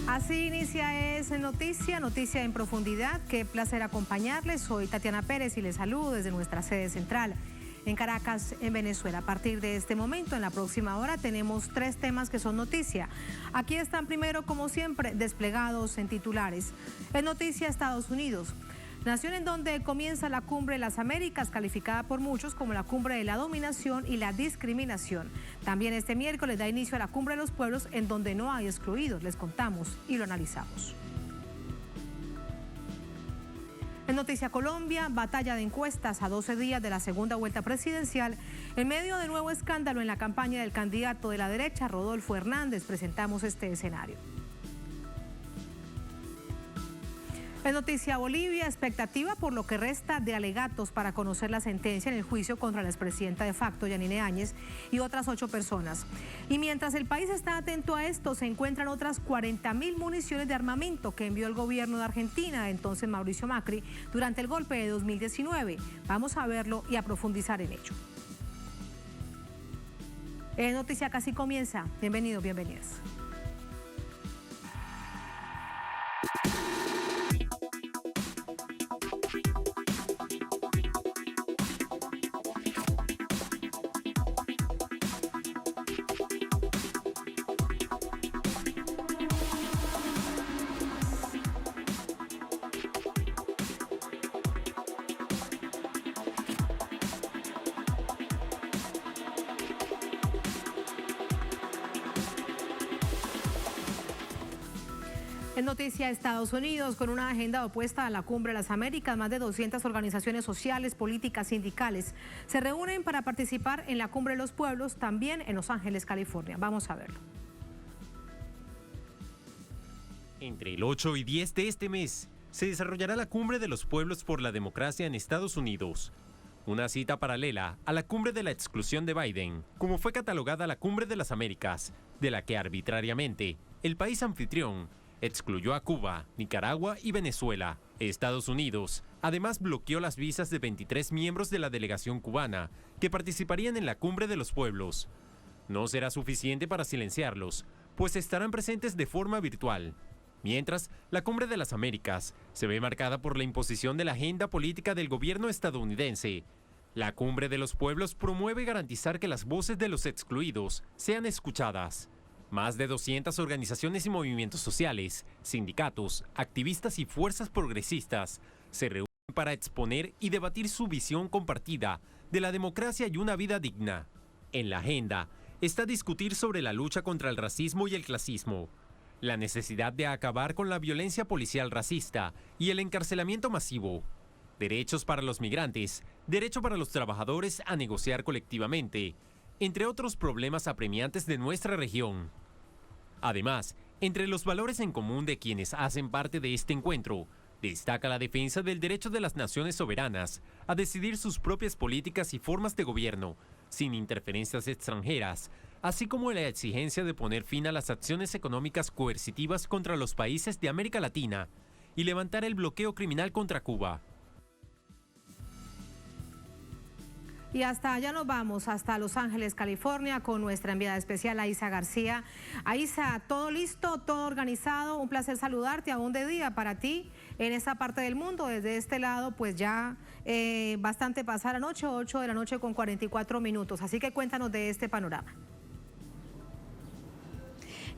Así inicia Es Noticia en profundidad. Qué placer acompañarles. Soy Tatiana Pérez y les saludo desde nuestra sede central en Caracas, en Venezuela. A partir de este momento, en la próxima hora, tenemos 3 temas que son noticia. Aquí están primero, como siempre, desplegados en titulares. Es noticia Estados Unidos. Nación en donde comienza la Cumbre de las Américas, calificada por muchos como la cumbre de la dominación y la discriminación. También este miércoles da inicio a la Cumbre de los Pueblos, en donde no hay excluidos. Les contamos y lo analizamos. En Noticia Colombia, batalla de encuestas a 12 días de la segunda vuelta presidencial. En medio de nuevo escándalo en la campaña del candidato de la derecha, Rodolfo Hernández, presentamos este escenario. En Noticia Bolivia, expectativa por lo que resta de alegatos para conocer la sentencia en el juicio contra la expresidenta de facto, Yanine Áñez, y otras 8 personas. Y mientras el país está atento a esto, se encuentran otras 40.000 municiones de armamento que envió el gobierno de Argentina, entonces Mauricio Macri, durante el golpe de 2019. Vamos a verlo y a profundizar en ello. Noticia casi comienza. Bienvenidos, bienvenidas. En Noticia Estados Unidos, con una agenda opuesta a la Cumbre de las Américas, más de 200 organizaciones sociales, políticas, sindicales se reúnen para participar en la Cumbre de los Pueblos, también en Los Ángeles, California. Vamos a verlo. Entre el 8 y 10 de este mes se desarrollará la Cumbre de los Pueblos por la Democracia en Estados Unidos. Una cita paralela a la Cumbre de la Exclusión de Biden, como fue catalogada la Cumbre de las Américas, de la que arbitrariamente el país anfitrión excluyó a Cuba, Nicaragua y Venezuela. Estados Unidos además bloqueó las visas de 23 miembros de la delegación cubana que participarían en la Cumbre de los Pueblos. No será suficiente para silenciarlos, pues estarán presentes de forma virtual. Mientras, la Cumbre de las Américas se ve marcada por la imposición de la agenda política del gobierno estadounidense. La Cumbre de los Pueblos promueve garantizar que las voces de los excluidos sean escuchadas. Más de 200 organizaciones y movimientos sociales, sindicatos, activistas y fuerzas progresistas se reúnen para exponer y debatir su visión compartida de la democracia y una vida digna. En la agenda está discutir sobre la lucha contra el racismo y el clasismo, la necesidad de acabar con la violencia policial racista y el encarcelamiento masivo, derechos para los migrantes, derecho para los trabajadores a negociar colectivamente, entre otros problemas apremiantes de nuestra región. Además, entre los valores en común de quienes hacen parte de este encuentro, destaca la defensa del derecho de las naciones soberanas a decidir sus propias políticas y formas de gobierno, sin interferencias extranjeras, así como la exigencia de poner fin a las acciones económicas coercitivas contra los países de América Latina y levantar el bloqueo criminal contra Cuba. Y hasta allá nos vamos, hasta Los Ángeles, California, con nuestra enviada especial, Aisa García. Aisa, ¿todo listo, todo organizado? Un placer saludarte, aún de día para ti en esta parte del mundo. Desde este lado, pues ya bastante pasada la noche, 8 de la noche con 44 minutos. Así que cuéntanos de este panorama.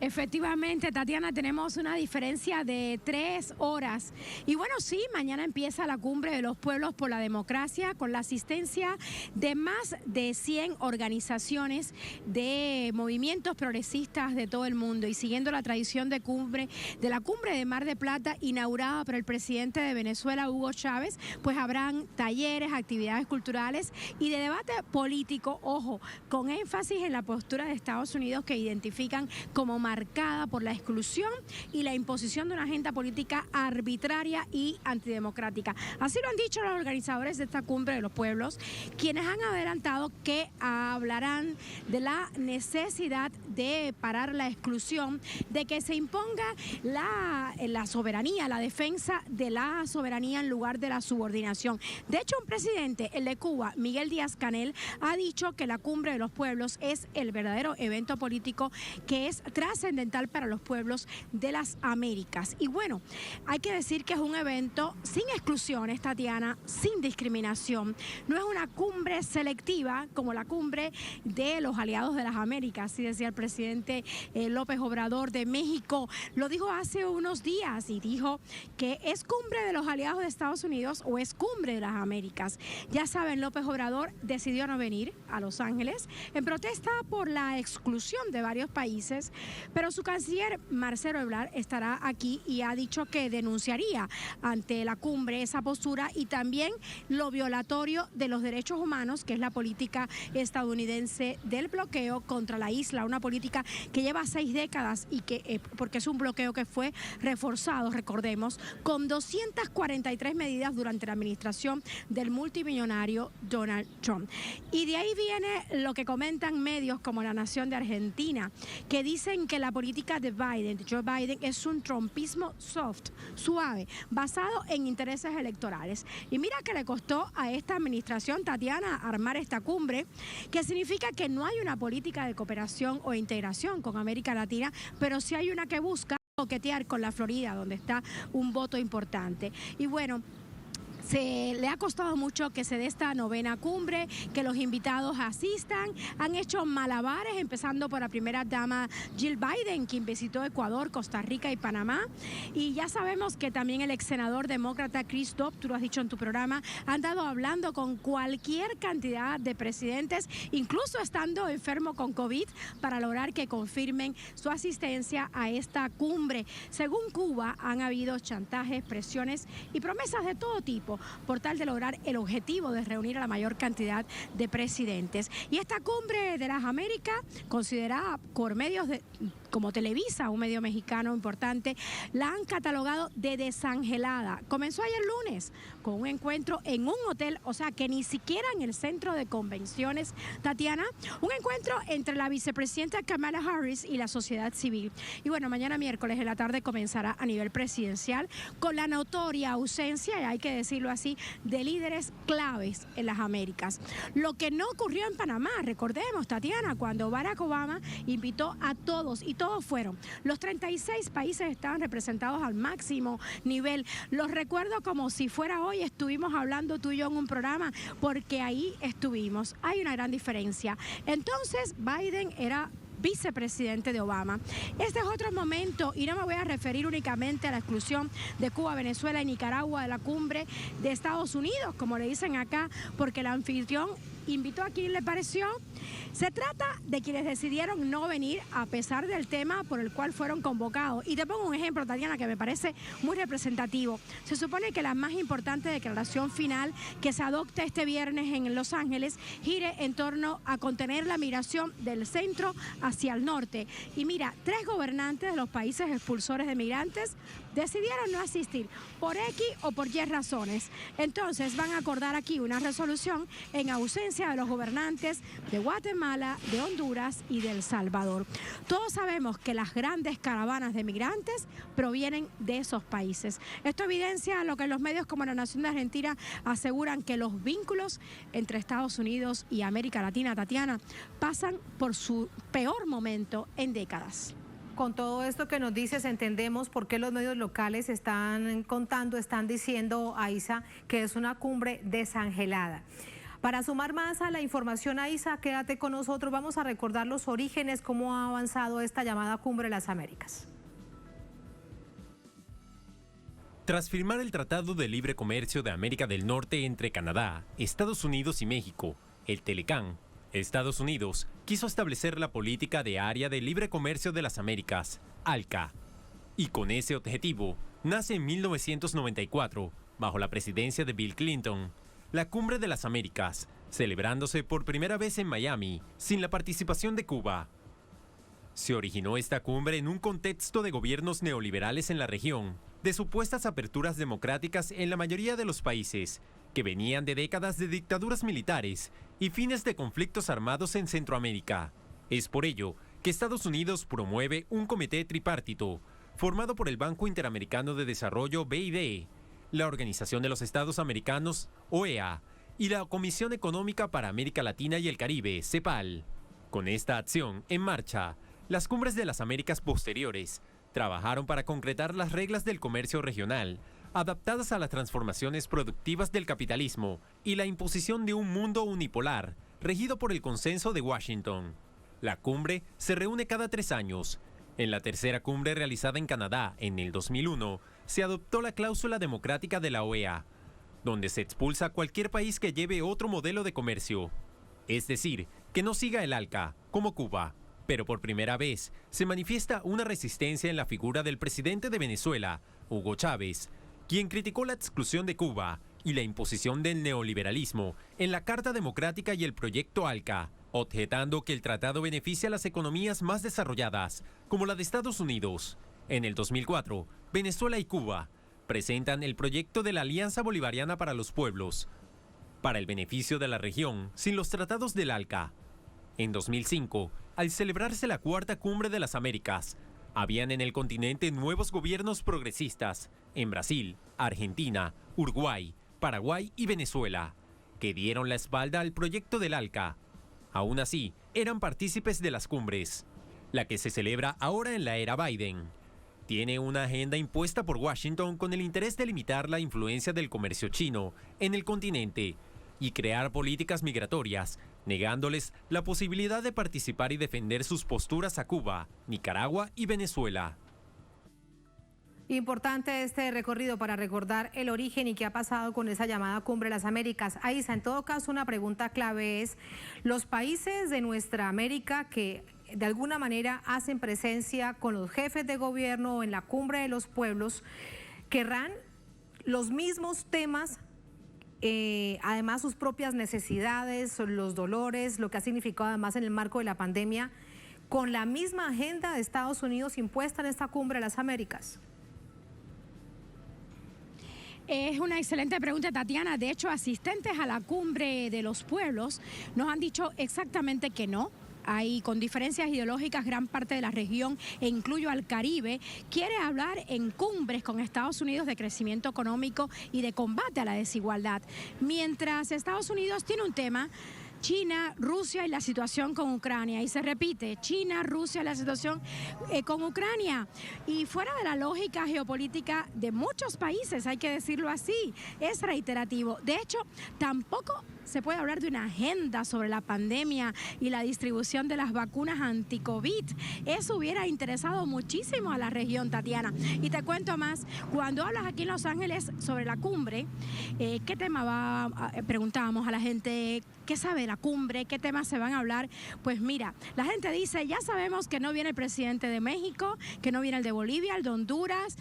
Efectivamente, Tatiana, tenemos una diferencia de 3 horas. Y bueno, sí, mañana empieza la Cumbre de los Pueblos por la Democracia con la asistencia de más de 100 organizaciones de movimientos progresistas de todo el mundo. Y siguiendo la tradición de la Cumbre de Mar de Plata inaugurada por el presidente de Venezuela, Hugo Chávez, pues habrán talleres, actividades culturales y de debate político, ojo, con énfasis en la postura de Estados Unidos que identifican como marcada por la exclusión y la imposición de una agenda política arbitraria y antidemocrática. Así lo han dicho los organizadores de esta Cumbre de los Pueblos, quienes han adelantado que hablarán de la necesidad de parar la exclusión, de que se imponga la soberanía, la defensa de la soberanía en lugar de la subordinación. De hecho, un presidente, el de Cuba, Miguel Díaz-Canel, ha dicho que la Cumbre de los Pueblos es el verdadero evento político que es trascendental trascendental para los pueblos de las Américas. Y bueno, hay que decir que es un evento sin exclusiones, Tatiana, sin discriminación. No es una cumbre selectiva como la cumbre de los aliados de las Américas, así decía el presidente López Obrador de México. Lo dijo hace unos días y dijo que es cumbre de los aliados de Estados Unidos o es cumbre de las Américas. Ya saben, López Obrador decidió no venir a Los Ángeles en protesta por la exclusión de varios países, pero su canciller Marcelo Ebrard estará aquí y ha dicho que denunciaría ante la cumbre esa postura y también lo violatorio de los derechos humanos, que es la política estadounidense del bloqueo contra la isla, una política que lleva 6 décadas y que, porque es un bloqueo que fue reforzado, recordemos, con 243 medidas durante la administración del multimillonario Donald Trump. Y de ahí viene lo que comentan medios como La Nación de Argentina, que dicen que la política de Biden, de Joe Biden, es un trumpismo soft, suave, basado en intereses electorales. Y mira que le costó a esta administración, Tatiana, armar esta cumbre, que significa que no hay una política de cooperación o integración con América Latina, pero sí hay una que busca coquetear con la Florida, donde está un voto importante. Y bueno, se le ha costado mucho que se dé esta 9ª cumbre, que los invitados asistan. Han hecho malabares, empezando por la primera dama Jill Biden, quien visitó Ecuador, Costa Rica y Panamá. Y ya sabemos que también el ex senador demócrata Chris Dobb, tú lo has dicho en tu programa, ha andado hablando con cualquier cantidad de presidentes, incluso estando enfermo con COVID, para lograr que confirmen su asistencia a esta cumbre. Según Cuba, han habido chantajes, presiones y promesas de todo tipo por tal de lograr el objetivo de reunir a la mayor cantidad de presidentes. Y esta cumbre de las Américas, considerada por medios como Televisa, un medio mexicano importante, la han catalogado de desangelada. Comenzó ayer lunes con un encuentro en un hotel, o sea que ni siquiera en el centro de convenciones, Tatiana, un encuentro entre la vicepresidenta Kamala Harris y la sociedad civil. Y bueno, mañana miércoles en la tarde comenzará a nivel presidencial con la notoria ausencia, y hay que decirlo así, de líderes claves en las Américas. Lo que no ocurrió en Panamá, recordemos, Tatiana, cuando Barack Obama invitó a todos y todos fueron. Los 36 países estaban representados al máximo nivel. Los recuerdo como si fuera hoy, estuvimos hablando tú y yo en un programa, porque ahí estuvimos. Hay una gran diferencia. Entonces, Biden era vicepresidente de Obama. Este es otro momento, y no me voy a referir únicamente a la exclusión de Cuba, Venezuela y Nicaragua de la cumbre de Estados Unidos, como le dicen acá, porque el anfitrión invitó a quien le pareció. Se trata de quienes decidieron no venir a pesar del tema por el cual fueron convocados. Y te pongo un ejemplo, Tatiana, que me parece muy representativo. Se supone que la más importante declaración final que se adopte este viernes en Los Ángeles gire en torno a contener la migración del centro hacia el norte. Y mira, 3 gobernantes de los países expulsores de migrantes decidieron no asistir por X o por Y razones. Entonces van a acordar aquí una resolución en ausencia de los gobernantes de Guatemala, de Honduras y de El Salvador. Todos sabemos que las grandes caravanas de migrantes provienen de esos países. Esto evidencia lo que los medios como La Nación de Argentina aseguran, que los vínculos entre Estados Unidos y América Latina, Tatiana, pasan por su peor momento en décadas. Con todo esto que nos dices, entendemos por qué los medios locales están contando, están diciendo, Aiza, que es una cumbre desangelada. Para sumar más a la información, Aiza, quédate con nosotros. Vamos a recordar los orígenes, cómo ha avanzado esta llamada Cumbre de las Américas. Tras firmar el Tratado de Libre Comercio de América del Norte entre Canadá, Estados Unidos y México, el Telecán, Estados Unidos quiso establecer la política de Área de Libre Comercio de las Américas, ALCA. Y con ese objetivo, nace en 1994, bajo la presidencia de Bill Clinton, la Cumbre de las Américas, celebrándose por primera vez en Miami, sin la participación de Cuba. Se originó esta cumbre en un contexto de gobiernos neoliberales en la región, de supuestas aperturas democráticas en la mayoría de los países, que venían de décadas de dictaduras militares y fines de conflictos armados en Centroamérica. Es por ello que Estados Unidos promueve un comité tripartito, formado por el Banco Interamericano de Desarrollo BID, la Organización de los Estados Americanos, OEA, y la Comisión Económica para América Latina y el Caribe, CEPAL. Con esta acción en marcha, las cumbres de las Américas posteriores trabajaron para concretar las reglas del comercio regional, adaptadas a las transformaciones productivas del capitalismo y la imposición de un mundo unipolar, regido por el consenso de Washington. La cumbre se reúne cada 3 años. En la tercera cumbre realizada en Canadá en el 2001, se adoptó la cláusula democrática de la OEA, donde se expulsa a cualquier país que lleve otro modelo de comercio. Es decir, que no siga el ALCA, como Cuba. Pero por primera vez se manifiesta una resistencia en la figura del presidente de Venezuela, Hugo Chávez, quien criticó la exclusión de Cuba y la imposición del neoliberalismo en la Carta Democrática y el proyecto ALCA, objetando que el tratado beneficia a las economías más desarrolladas, como la de Estados Unidos. En el 2004, Venezuela y Cuba presentan el proyecto de la Alianza Bolivariana para los Pueblos, para el beneficio de la región, sin los tratados del ALCA. En 2005, al celebrarse la Cuarta Cumbre de las Américas, habían en el continente nuevos gobiernos progresistas en Brasil, Argentina, Uruguay, Paraguay y Venezuela, que dieron la espalda al proyecto del ALCA. Aún así, eran partícipes de las cumbres. La que se celebra ahora en la era Biden tiene una agenda impuesta por Washington con el interés de limitar la influencia del comercio chino en el continente y crear políticas migratorias, negándoles la posibilidad de participar y defender sus posturas a Cuba, Nicaragua y Venezuela. Importante este recorrido para recordar el origen y qué ha pasado con esa llamada Cumbre de las Américas. Aisa, en todo caso, una pregunta clave es, los países de nuestra América que de alguna manera hacen presencia con los jefes de gobierno en la Cumbre de los Pueblos, ¿querrán los mismos temas? Además sus propias necesidades, los dolores, lo que ha significado además en el marco de la pandemia, con la misma agenda de Estados Unidos impuesta en esta Cumbre de las Américas. Es una excelente pregunta, Tatiana. De hecho, asistentes a la Cumbre de los Pueblos nos han dicho exactamente que no. Hay con diferencias ideológicas gran parte de la región, e incluyo al Caribe, quiere hablar en cumbres con Estados Unidos de crecimiento económico y de combate a la desigualdad. Mientras Estados Unidos tiene un tema, China, Rusia y la situación con Ucrania. Y se repite, China, Rusia, la situación con Ucrania. Y fuera de la lógica geopolítica de muchos países, hay que decirlo así, es reiterativo. De hecho, tampoco se puede hablar de una agenda sobre la pandemia y la distribución de las vacunas anti-COVID. Eso hubiera interesado muchísimo a la región, Tatiana. Y te cuento más, cuando hablas aquí en Los Ángeles sobre la cumbre, ¿qué tema preguntábamos a la gente? ¿Qué sabe de la cumbre? ¿Qué temas se van a hablar? Pues mira, la gente dice, ya sabemos que no viene el presidente de México, que no viene el de Bolivia, el de Honduras,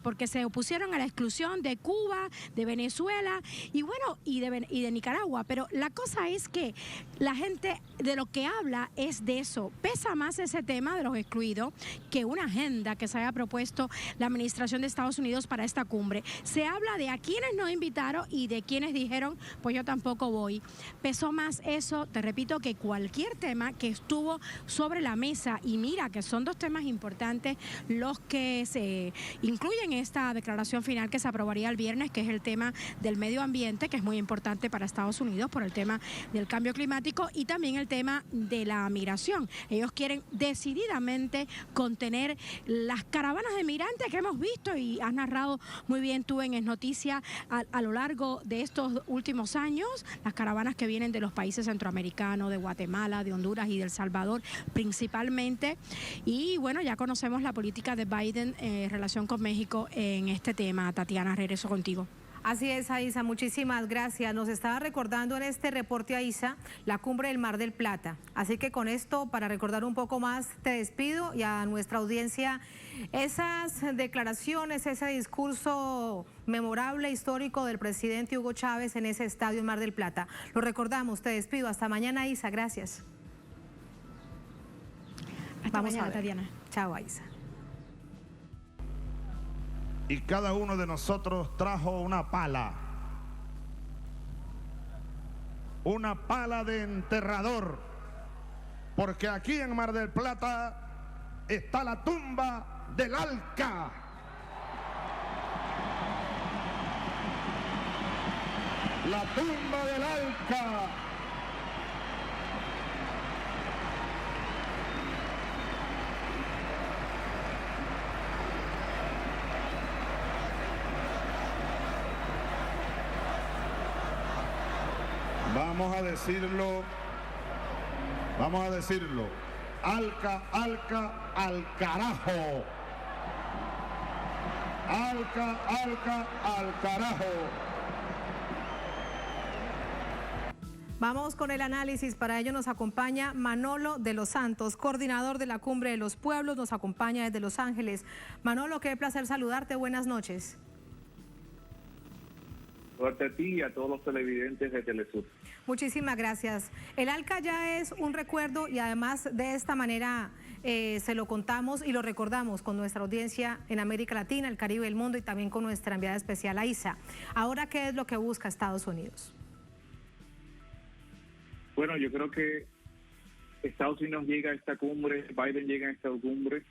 porque se opusieron a la exclusión de Cuba, de Venezuela y bueno, y de Nicaragua. Pero la cosa es que la gente de lo que habla es de eso. Pesa más ese tema de los excluidos que una agenda que se haya propuesto la administración de Estados Unidos para esta cumbre. Se habla de a quienes no invitaron y de quienes dijeron, pues yo tampoco voy. Pesó más eso, te repito, que cualquier tema que estuvo sobre la mesa. Y mira que son 2 temas importantes los que se incluyen en esta declaración final que se aprobaría el viernes, que es el tema del medio ambiente, que es muy importante para Estados Unidos por el tema del cambio climático, y también el tema de la migración. Ellos quieren decididamente contener las caravanas de migrantes que hemos visto y has narrado muy bien tú en Es Noticia a lo largo de estos últimos años, las caravanas que vienen de los países centroamericanos, de Guatemala, de Honduras y de El Salvador principalmente. Y bueno, ya conocemos la política de Biden en relación con México en este tema. Tatiana, regreso contigo. Así es, Aisa, muchísimas gracias. Nos estaba recordando en este reporte, Aisa, la cumbre del Mar del Plata. Así que con esto, para recordar un poco más, te despido y a nuestra audiencia, esas declaraciones, ese discurso memorable, histórico del presidente Hugo Chávez en ese estadio en Mar del Plata. Lo recordamos, te despido. Hasta mañana, Aisa, gracias. Hasta mañana, Tatiana. Chao, Aisa. Y cada uno de nosotros trajo una pala de enterrador, porque aquí en Mar del Plata está la tumba del ALCA. La tumba del ALCA. Vamos a decirlo. Alca, al carajo. Alca, al carajo. Vamos con el análisis. Para ello nos acompaña Manolo de los Santos, coordinador de la Cumbre de los Pueblos. Nos acompaña desde Los Ángeles. Manolo, qué placer saludarte. Buenas noches. Suerte a ti y a todos los televidentes de Telesur. Muchísimas gracias. El ALCA ya es un recuerdo y además de esta manera se lo contamos y lo recordamos con nuestra audiencia en América Latina, el Caribe y el mundo y también con nuestra enviada especial AISA. Ahora, ¿qué es lo que busca Estados Unidos? Bueno, yo creo que Estados Unidos llega a esta cumbre, Biden llega a esta cumbre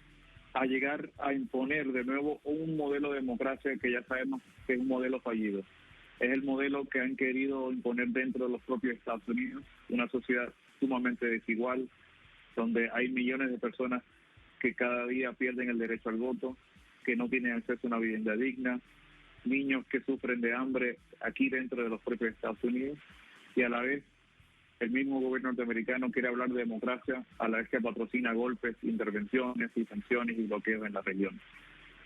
a llegar a imponer de nuevo un modelo de democracia que ya sabemos que es un modelo fallido. Es el modelo que han querido imponer dentro de los propios Estados Unidos, una sociedad sumamente desigual, donde hay millones de personas que cada día pierden el derecho al voto, que no tienen acceso a una vivienda digna, niños que sufren de hambre aquí dentro de los propios Estados Unidos, y a la vez el mismo gobierno norteamericano quiere hablar de democracia a la vez que patrocina golpes, intervenciones y sanciones y bloqueos en la región.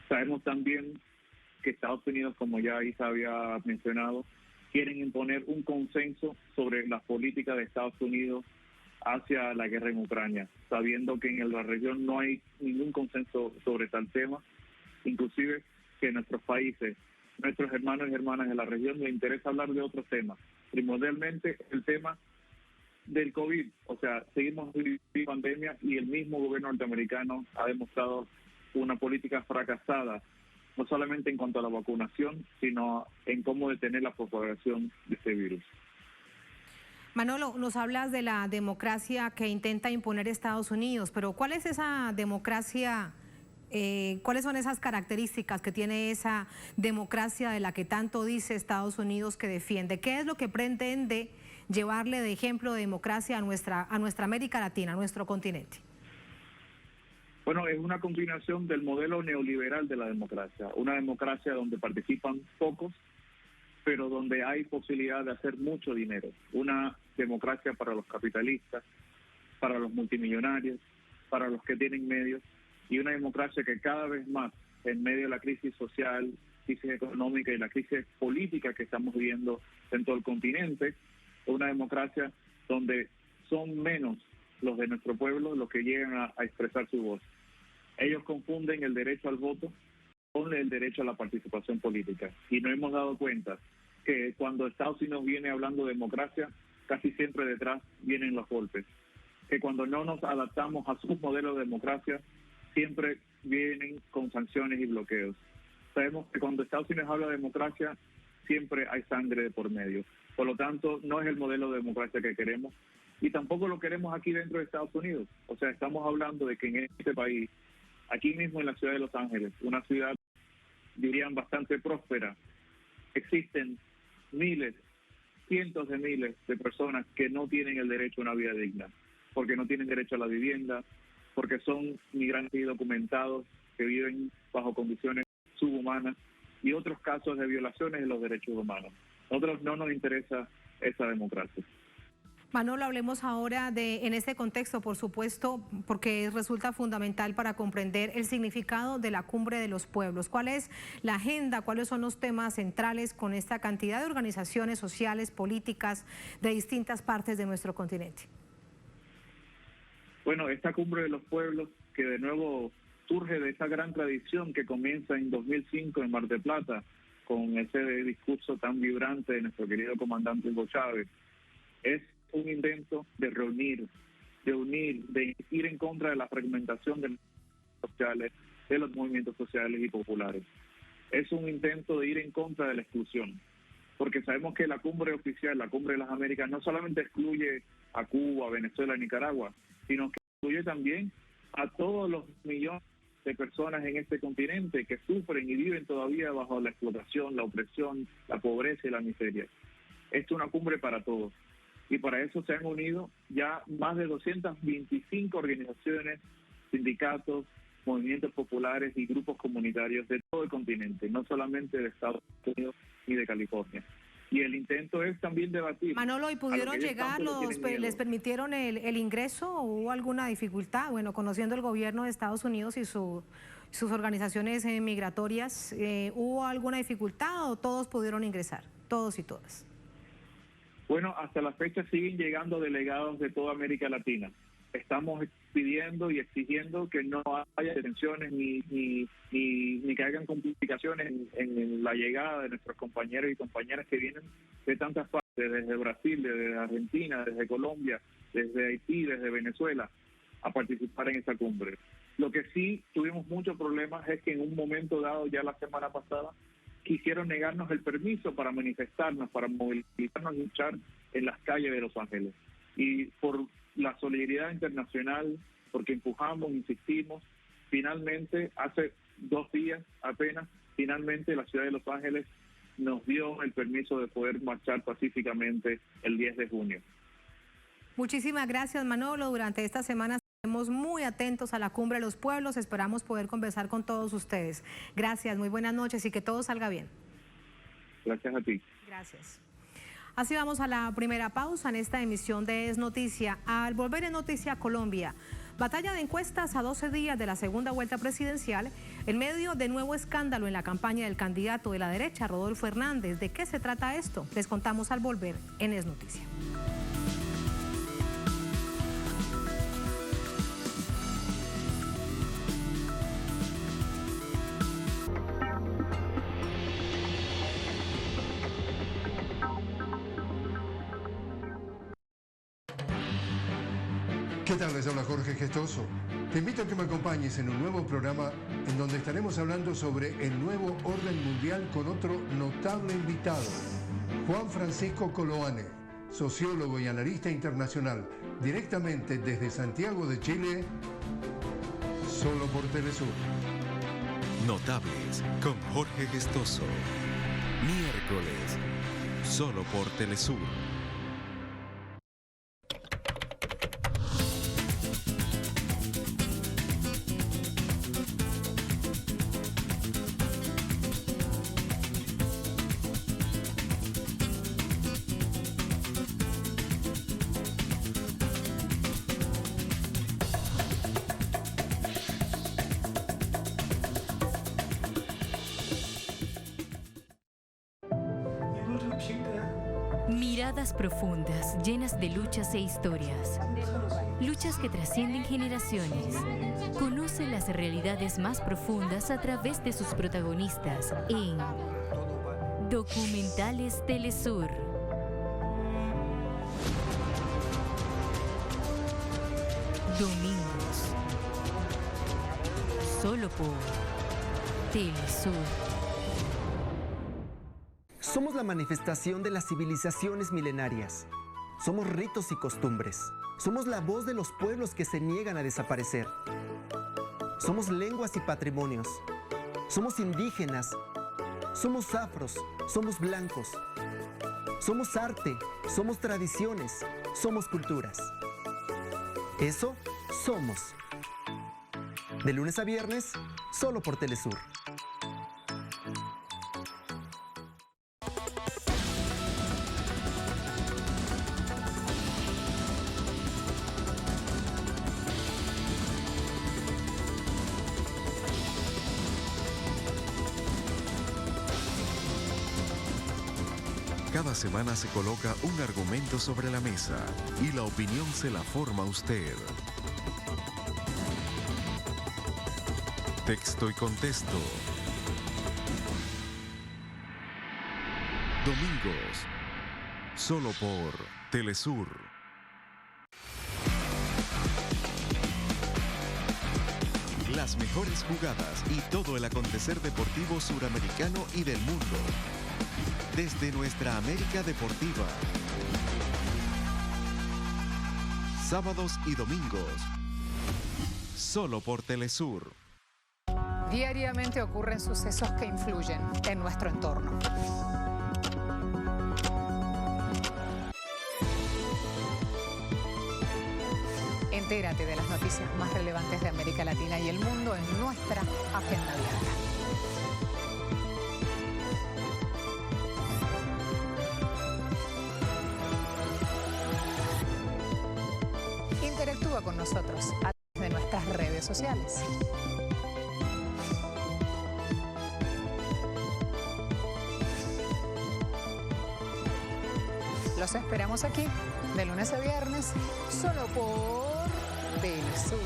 Sabemos también que Estados Unidos, como ya Isa había mencionado, quieren imponer un consenso sobre las políticas de Estados Unidos hacia la guerra en Ucrania, sabiendo que en la región no hay ningún consenso sobre tal tema, inclusive que en nuestros países, nuestros hermanos y hermanas de la región les interesa hablar de otros temas, primordialmente el tema del COVID, o sea, seguimos viviendo pandemia y el mismo gobierno norteamericano ha demostrado una política fracasada, no solamente en cuanto a la vacunación, sino en cómo detener la propagación de este virus. Manolo, nos hablas de la democracia que intenta imponer Estados Unidos, pero ¿cuál es esa democracia? ¿Cuáles son esas características que tiene esa democracia de la que tanto dice Estados Unidos que defiende? ¿Qué es lo que pretende llevarle de ejemplo de democracia a nuestra América Latina, a nuestro continente? Bueno, es una continuación del modelo neoliberal de la democracia, una democracia donde participan pocos, pero donde hay posibilidad de hacer mucho dinero, una democracia para los capitalistas, para los multimillonarios, para los que tienen medios, y una democracia que cada vez más, en medio de la crisis social, crisis económica y la crisis política que estamos viviendo en todo el continente, una democracia donde son menos los de nuestro pueblo los que llegan a expresar su voz. Ellos confunden el derecho al voto con el derecho a la participación política. Y nos hemos dado cuenta que cuando Estados Unidos viene hablando de democracia, casi siempre detrás vienen los golpes. Que cuando no nos adaptamos a sus modelos de democracia, siempre vienen con sanciones y bloqueos. Sabemos que cuando Estados Unidos habla de democracia, siempre hay sangre de por medio. Por lo tanto, no es el modelo de democracia que queremos y tampoco lo queremos aquí dentro de Estados Unidos. O sea, estamos hablando de que en este país, aquí mismo en la ciudad de Los Ángeles, una ciudad, dirían, bastante próspera, existen miles, cientos de miles de personas que no tienen el derecho a una vida digna, porque no tienen derecho a la vivienda, porque son migrantes indocumentados que viven bajo condiciones subhumanas y otros casos de violaciones de los derechos humanos. A nosotros no nos interesa esa democracia. Manolo, hablemos ahora en este contexto, por supuesto, porque resulta fundamental para comprender el significado de la Cumbre de los Pueblos. ¿Cuál es la agenda? ¿Cuáles son los temas centrales con esta cantidad de organizaciones sociales, políticas de distintas partes de nuestro continente? Bueno, esta Cumbre de los Pueblos, que de nuevo surge de esa gran tradición que comienza en 2005 en Mar del Plata, con ese discurso tan vibrante de nuestro querido comandante Hugo Chávez, es un intento de reunir, de unir, de ir en contra de la fragmentación de los movimientos sociales y populares. Es un intento de ir en contra de la exclusión, porque sabemos que la cumbre oficial, la Cumbre de las Américas, no solamente excluye a Cuba, Venezuela, Nicaragua, sino que incluye también a todos los millones de personas en este continente que sufren y viven todavía bajo la explotación, la opresión, la pobreza y la miseria. Esto es una cumbre para todos. Y para eso se han unido ya más de 225 organizaciones, sindicatos, movimientos populares y grupos comunitarios de todo el continente, no solamente de Estados Unidos ni de California. Y el intento es también debatir. Manolo, ¿y pudieron llegar, les permitieron el ingreso o hubo alguna dificultad? Bueno, conociendo el gobierno de Estados Unidos y sus organizaciones migratorias, ¿hubo alguna dificultad o todos pudieron ingresar? Todos y todas. Bueno, hasta la fecha siguen llegando delegados de toda América Latina. Estamos pidiendo y exigiendo que no haya detenciones ni que hayan complicaciones en la llegada de nuestros compañeros y compañeras que vienen de tantas partes, desde Brasil, desde Argentina, desde Colombia, desde Haití, desde Venezuela, a participar en esta cumbre. Lo que sí tuvimos muchos problemas es que en un momento dado, ya la semana pasada, quisieron negarnos el permiso para manifestarnos, para movilizarnos y luchar en las calles de Los Ángeles. Y por la solidaridad internacional, porque empujamos, insistimos, finalmente, hace 2 días apenas, finalmente la ciudad de Los Ángeles nos dio el permiso de poder marchar pacíficamente el 10 de junio. Muchísimas gracias, Manolo. Durante esta semana estaremos muy atentos a la Cumbre de los Pueblos. Esperamos poder conversar con todos ustedes. Gracias, muy buenas noches y que todo salga bien. Gracias a ti. Gracias. Así vamos a la primera pausa en esta emisión de Es Noticia. Al volver en Noticia Colombia, batalla de encuestas a 12 días de la segunda vuelta presidencial, en medio de nuevo escándalo en la campaña del candidato de la derecha, Rodolfo Hernández. ¿De qué se trata esto? Les contamos al volver en Es Noticia. ¿Qué tal? Les habla Jorge Gestoso. Te invito a que me acompañes en un nuevo programa en donde estaremos hablando sobre el nuevo orden mundial con otro notable invitado, Juan Francisco Coloane, sociólogo y analista internacional, directamente desde Santiago de Chile, solo por Telesur. Notables con Jorge Gestoso. Miércoles, solo por Telesur. Miradas profundas, llenas de luchas e historias. Luchas que trascienden generaciones. Conoce las realidades más profundas a través de sus protagonistas en Documentales Telesur. Domingos. Solo por Telesur. Somos la manifestación de las civilizaciones milenarias. Somos ritos y costumbres. Somos la voz de los pueblos que se niegan a desaparecer. Somos lenguas y patrimonios. Somos indígenas. Somos afros. Somos blancos. Somos arte. Somos tradiciones. Somos culturas. Eso somos. De lunes a viernes, solo por Telesur. Cada semana se coloca un argumento sobre la mesa y la opinión se la forma usted. Texto y contexto. Domingos, solo por Telesur. Las mejores jugadas y todo el acontecer deportivo suramericano y del mundo. Desde nuestra América Deportiva. Sábados y domingos. Solo por Telesur. Diariamente ocurren sucesos que influyen en nuestro entorno. Entérate de las noticias más relevantes de América Latina y el mundo en nuestra agenda diaria. Interactúa con nosotros a través de nuestras redes sociales. Los esperamos aquí, de lunes a viernes, solo por Telesur.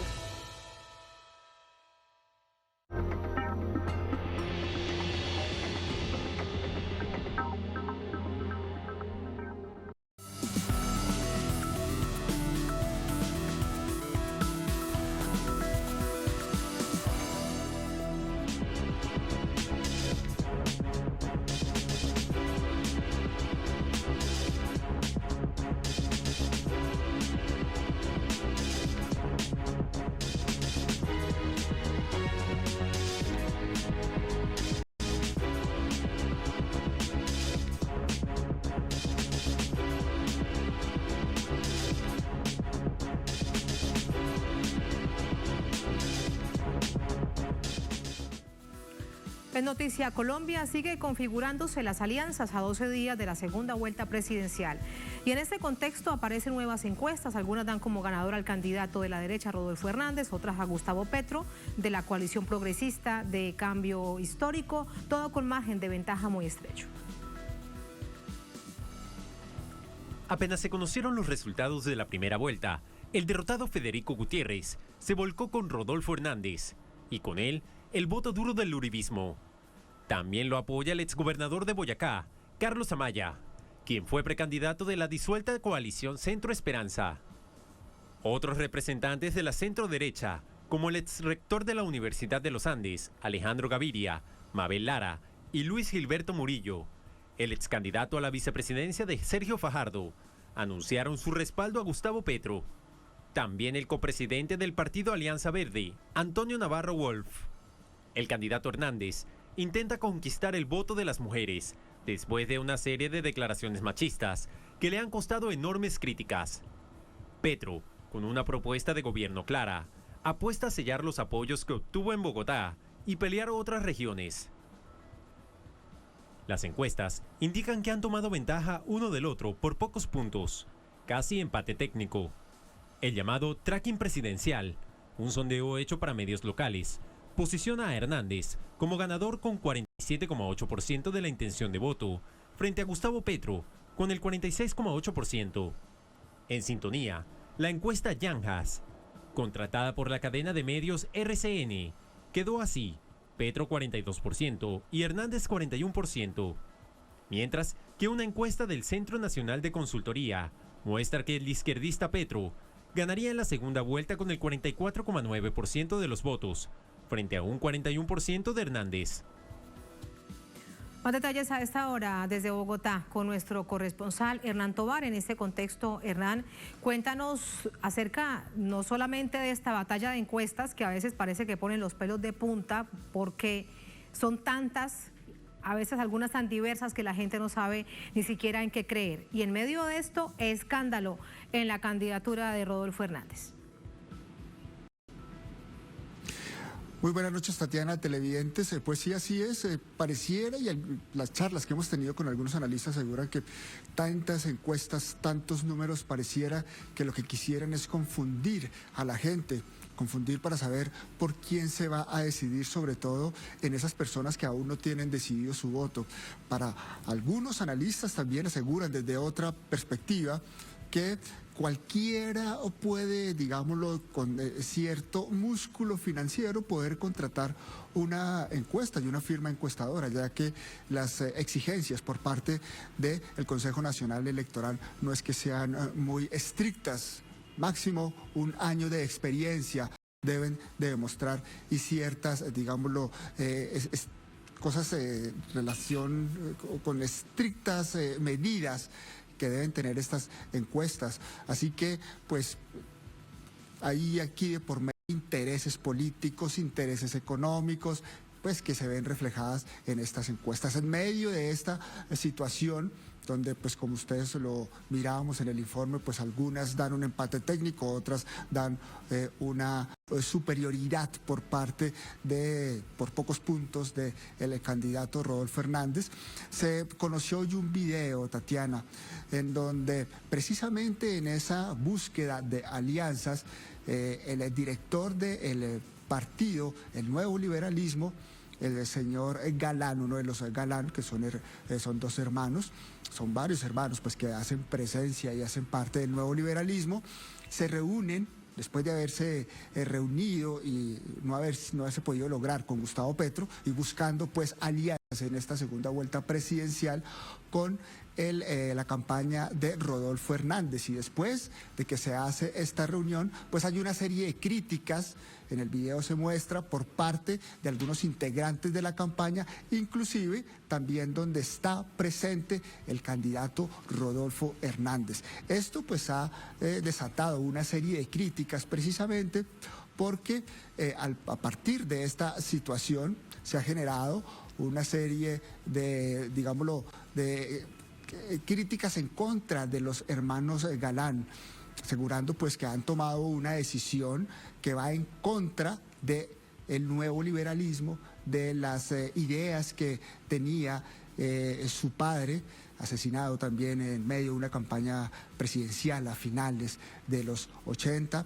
En Noticia Colombia sigue configurándose las alianzas a 12 días de la segunda vuelta presidencial. Y en este contexto aparecen nuevas encuestas, algunas dan como ganador al candidato de la derecha Rodolfo Hernández, otras a Gustavo Petro, de la coalición progresista de Cambio Histórico, todo con margen de ventaja muy estrecho. Apenas se conocieron los resultados de la primera vuelta, el derrotado Federico Gutiérrez se volcó con Rodolfo Hernández y con él el voto duro del uribismo. También lo apoya el exgobernador de Boyacá, Carlos Amaya, quien fue precandidato de la disuelta coalición Centro Esperanza. Otros representantes de la centro derecha, como el exrector de la Universidad de los Andes, Alejandro Gaviria, Mabel Lara y Luis Gilberto Murillo, el excandidato a la vicepresidencia de Sergio Fajardo, anunciaron su respaldo a Gustavo Petro. También el copresidente del partido Alianza Verde, Antonio Navarro Wolf. El candidato Hernández intenta conquistar el voto de las mujeres después de una serie de declaraciones machistas que le han costado enormes críticas. Petro, con una propuesta de gobierno clara, apuesta a sellar los apoyos que obtuvo en Bogotá y pelear otras regiones. Las encuestas indican que han tomado ventaja uno del otro por pocos puntos, casi empate técnico. El llamado tracking presidencial, un sondeo hecho para medios locales, posiciona a Hernández como ganador con 47,8% de la intención de voto, frente a Gustavo Petro con el 46,8%. En sintonía, la encuesta Yanjas, contratada por la cadena de medios RCN, quedó así: Petro 42% y Hernández 41%. Mientras que una encuesta del Centro Nacional de Consultoría muestra que el izquierdista Petro ganaría en la segunda vuelta con el 44,9% de los votos, frente a un 41% de Hernández. Más detalles a esta hora desde Bogotá con nuestro corresponsal Hernán Tovar. En este contexto, Hernán, cuéntanos acerca no solamente de esta batalla de encuestas que a veces parece que ponen los pelos de punta porque son tantas, a veces algunas tan diversas que la gente no sabe ni siquiera en qué creer. Y en medio de esto, escándalo en la candidatura de Rodolfo Hernández. Muy buenas noches, Tatiana, televidentes. Pues sí, así es, pareciera, y las charlas que hemos tenido con algunos analistas aseguran que tantas encuestas, tantos números, pareciera que lo que quisieran es confundir a la gente, confundir para saber por quién se va a decidir, sobre todo en esas personas que aún no tienen decidido su voto. Para algunos analistas también aseguran desde otra perspectiva que cualquiera puede, digámoslo, con cierto músculo financiero poder contratar una encuesta y una firma encuestadora, ya que las exigencias por parte del Consejo Nacional Electoral no es que sean muy estrictas. Máximo 1 año de experiencia deben de demostrar y ciertas, digámoslo, cosas en relación con estrictas medidas que deben tener estas encuestas. Así que, pues, hay aquí de por medio intereses políticos, intereses económicos, pues que se ven reflejadas en estas encuestas. En medio de esta situación, donde, pues, como ustedes lo mirábamos en el informe, pues algunas dan un empate técnico, otras dan una superioridad por pocos puntos del candidato Rodolfo Hernández. Se conoció hoy un video, Tatiana, en donde precisamente en esa búsqueda de alianzas, el director del partido, el Nuevo Liberalismo, el señor Galán, uno de los Galán, que son dos hermanos, son varios hermanos pues que hacen presencia y hacen parte del Nuevo Liberalismo, se reúnen después de haberse reunido y no haberse podido lograr con Gustavo Petro y buscando pues alianzas en esta segunda vuelta presidencial con la campaña de Rodolfo Hernández. Y después de que se hace esta reunión, pues hay una serie de críticas, en el video se muestra por parte de algunos integrantes de la campaña, inclusive también donde está presente el candidato Rodolfo Hernández. Esto pues ha desatado una serie de críticas precisamente porque a partir de esta situación se ha generado una serie de, digámoslo, de críticas en contra de los hermanos Galán, asegurando pues que han tomado una decisión que va en contra del nuevo liberalismo, de las ideas que tenía su padre, asesinado también en medio de una campaña presidencial a finales de los 80.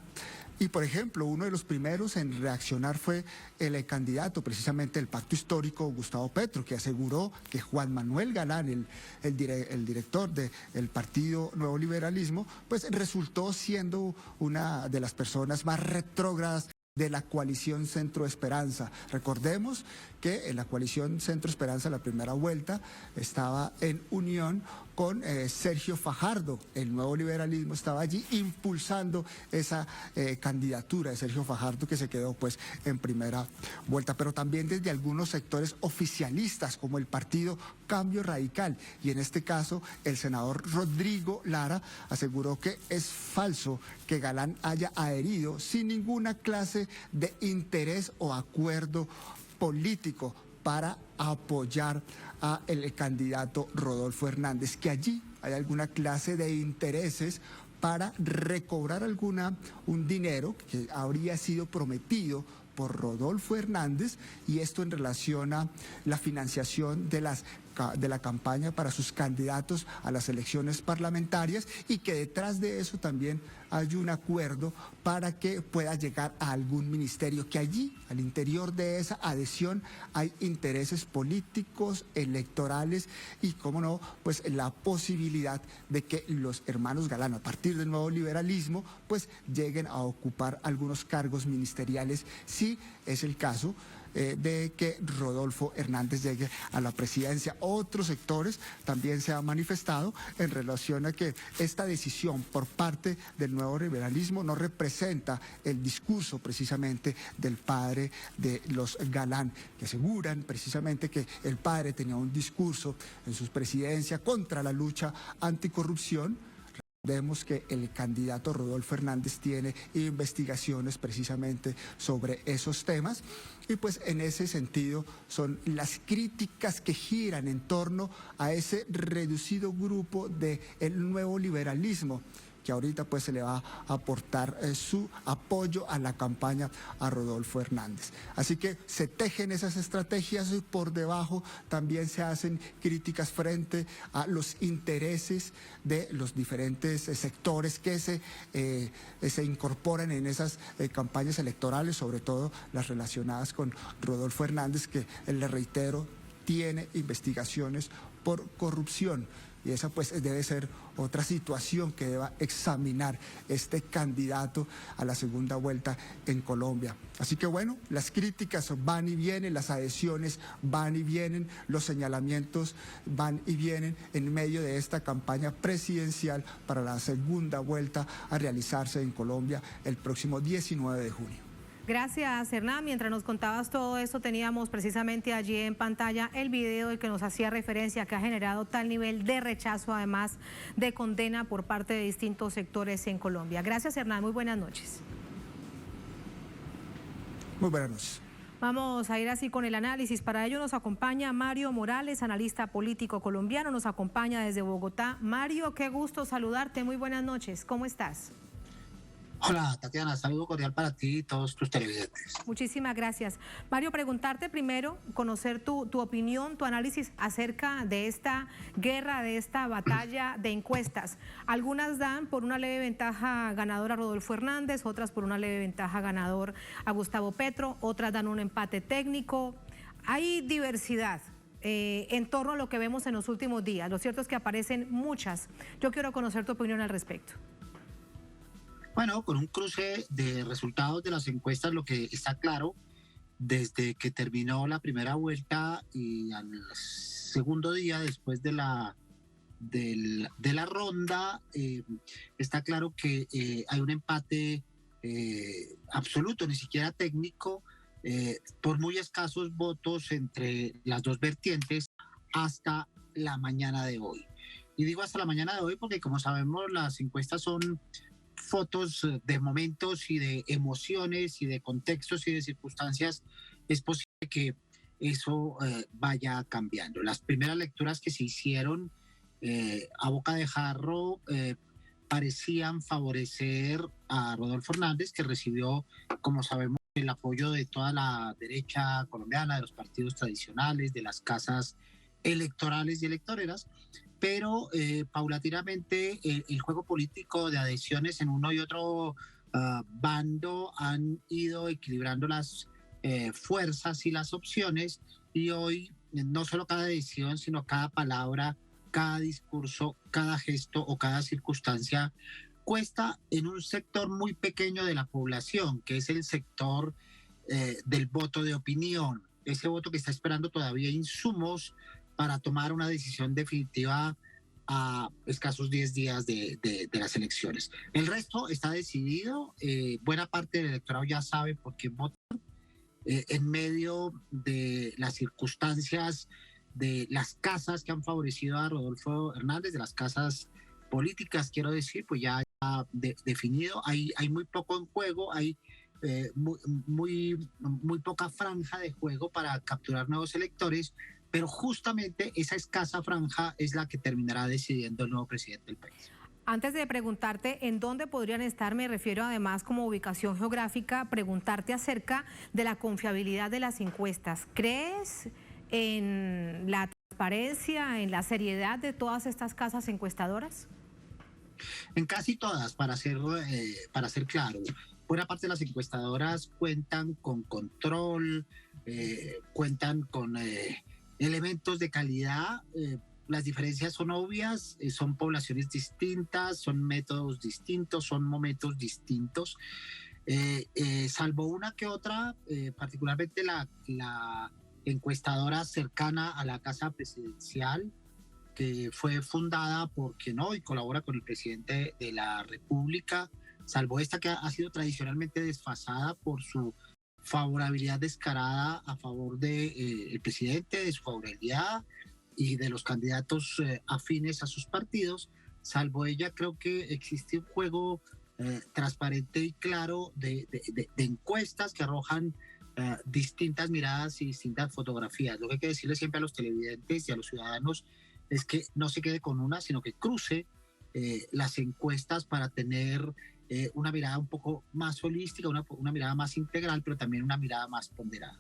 Y, por ejemplo, uno de los primeros en reaccionar fue el candidato precisamente del Pacto Histórico, Gustavo Petro, que aseguró que Juan Manuel Galán, el director del Partido Nuevo Liberalismo, pues resultó siendo una de las personas más retrógradas de la coalición Centro Esperanza. Recordemos que en la coalición Centro Esperanza, la primera vuelta, estaba en unión con Sergio Fajardo. El Nuevo Liberalismo estaba allí impulsando esa candidatura de Sergio Fajardo, que se quedó pues en primera vuelta, pero también desde algunos sectores oficialistas como el partido Cambio Radical, y en este caso el senador Rodrigo Lara aseguró que es falso que Galán haya adherido sin ninguna clase de interés o acuerdo político para apoyar a el candidato Rodolfo Hernández, que allí hay alguna clase de intereses para recobrar un dinero que habría sido prometido por Rodolfo Hernández, y esto en relación a la financiación de la campaña para sus candidatos a las elecciones parlamentarias, y que detrás de eso también hay un acuerdo para que pueda llegar a algún ministerio, que allí, al interior de esa adhesión, hay intereses políticos, electorales y, cómo no, pues la posibilidad de que los hermanos Galán, a partir del Nuevo Liberalismo, pues lleguen a ocupar algunos cargos ministeriales, si es el caso de que Rodolfo Hernández llegue a la presidencia. Otros sectores también se han manifestado en relación a que esta decisión por parte del Nuevo Liberalismo no representa el discurso precisamente del padre de los Galán, que aseguran precisamente que el padre tenía un discurso en su presidencia contra la lucha anticorrupción. Vemos que el candidato Rodolfo Hernández tiene investigaciones precisamente sobre esos temas, y pues en ese sentido son las críticas que giran en torno a ese reducido grupo del nuevo liberalismo, que ahorita pues se le va a aportar su apoyo a la campaña a Rodolfo Hernández. Así que se tejen esas estrategias, y por debajo también se hacen críticas frente a los intereses de los diferentes sectores que se incorporan en esas campañas electorales, sobre todo las relacionadas con Rodolfo Hernández, que, le reitero, tiene investigaciones por corrupción. Y esa pues debe ser otra situación que deba examinar este candidato a la segunda vuelta en Colombia. Así que bueno, las críticas van y vienen, las adhesiones van y vienen, los señalamientos van y vienen en medio de esta campaña presidencial para la segunda vuelta a realizarse en Colombia el próximo 19 de junio. Gracias, Hernán. Mientras nos contabas todo esto, teníamos precisamente allí en pantalla el video del que nos hacía referencia, que ha generado tal nivel de rechazo, además de condena por parte de distintos sectores en Colombia. Gracias, Hernán. Muy buenas noches. Muy buenas noches. Vamos a ir así con el análisis. Para ello nos acompaña Mario Morales, analista político colombiano. Nos acompaña desde Bogotá. Mario, qué gusto saludarte. Muy buenas noches. ¿Cómo estás? Hola Tatiana, saludo cordial para ti y todos tus televidentes. Muchísimas gracias. Mario, preguntarte primero, conocer tu opinión, tu análisis acerca de esta guerra, de esta batalla de encuestas. Algunas dan por una leve ventaja ganador a Rodolfo Hernández, otras por una leve ventaja ganador a Gustavo Petro, otras dan un empate técnico. Hay diversidad en torno a lo que vemos en los últimos días. Lo cierto es que aparecen muchas. Yo quiero conocer tu opinión al respecto. Bueno, con un cruce de resultados de las encuestas, lo que está claro, desde que terminó la primera vuelta y al segundo día después de la ronda, está claro que hay un empate absoluto, ni siquiera técnico, por muy escasos votos entre las dos vertientes hasta la mañana de hoy. Y digo hasta la mañana de hoy porque, como sabemos, las encuestas son fotos de momentos y de emociones y de contextos y de circunstancias. Es posible que eso vaya cambiando. Las primeras lecturas que se hicieron a boca de jarro parecían favorecer a Rodolfo Hernández, que recibió, como sabemos, el apoyo de toda la derecha colombiana, de los partidos tradicionales, de las casas electorales y electoreras, pero paulatinamente el juego político de adhesiones en uno y otro bando han ido equilibrando las fuerzas y las opciones, y hoy no solo cada decisión, sino cada palabra, cada discurso, cada gesto o cada circunstancia cuesta en un sector muy pequeño de la población, que es el sector del voto de opinión, ese voto que está esperando todavía insumos para tomar una decisión definitiva a escasos 10 días de las elecciones. El resto está decidido, buena parte del electorado ya sabe por qué votar, en medio de las circunstancias de las casas que han favorecido a Rodolfo Hernández, de las casas políticas, quiero decir, pues ya definido, hay muy poco en juego, hay muy poca franja de juego para capturar nuevos electores, pero justamente esa escasa franja es la que terminará decidiendo el nuevo presidente del país. Antes de preguntarte en dónde podrían estar, me refiero además como ubicación geográfica, preguntarte acerca de la confiabilidad de las encuestas. ¿Crees en la transparencia, en la seriedad de todas estas casas encuestadoras? En casi todas, para ser claro. Buena parte de las encuestadoras cuentan con control, cuentan con elementos de calidad. Las diferencias son obvias, son poblaciones distintas, son métodos distintos, son momentos distintos, salvo una que otra, particularmente la encuestadora cercana a la Casa Presidencial, que fue fundada por quien hoy colabora con el presidente de la República, salvo esta que ha sido tradicionalmente desfasada por su favorabilidad descarada a favor del presidente, de su favorabilidad y de los candidatos afines a sus partidos. Salvo ella, creo que existe un juego transparente y claro de encuestas que arrojan distintas miradas y distintas fotografías. Lo que hay que decirle siempre a los televidentes y a los ciudadanos es que no se quede con una, sino que cruce las encuestas para tener una mirada un poco más holística, una mirada más integral, pero también una mirada más ponderada.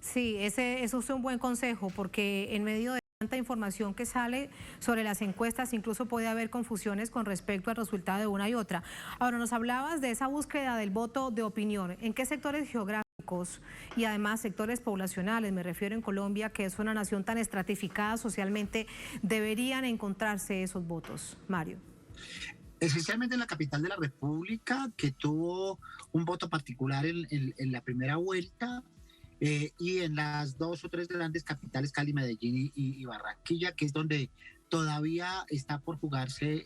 Sí, eso es un buen consejo, porque en medio de tanta información que sale sobre las encuestas, incluso puede haber confusiones con respecto al resultado de una y otra. Ahora, nos hablabas de esa búsqueda del voto de opinión. ¿En qué sectores geográficos y además sectores poblacionales, me refiero en Colombia, que es una nación tan estratificada socialmente, deberían encontrarse esos votos, Mario? Esencialmente en la capital de la República, que tuvo un voto particular en la primera vuelta, y en las 2 o 3 grandes capitales, Cali, Medellín y Barranquilla, que es donde todavía está por jugarse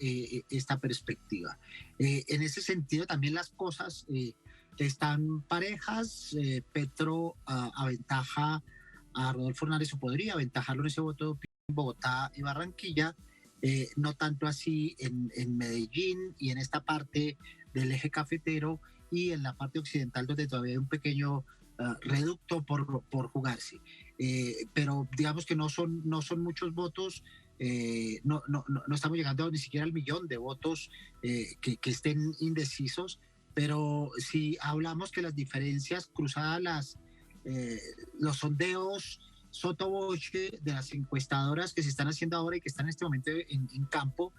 esta perspectiva. En ese sentido, también las cosas están parejas. Petro aventaja a Rodolfo Hernández, o podría aventajarlo en ese voto de opinión en Bogotá y Barranquilla, no tanto así en Medellín y en esta parte del eje cafetero y en la parte occidental, donde todavía hay un pequeño reducto por jugarse. Pero digamos que no son muchos votos, no estamos llegando ni siquiera al 1.000.000 de votos que estén indecisos. pero si hablamos que las diferencias cruzadas, los sondeos sotoboche de las encuestadoras que se están haciendo ahora y que están en este momento en campo,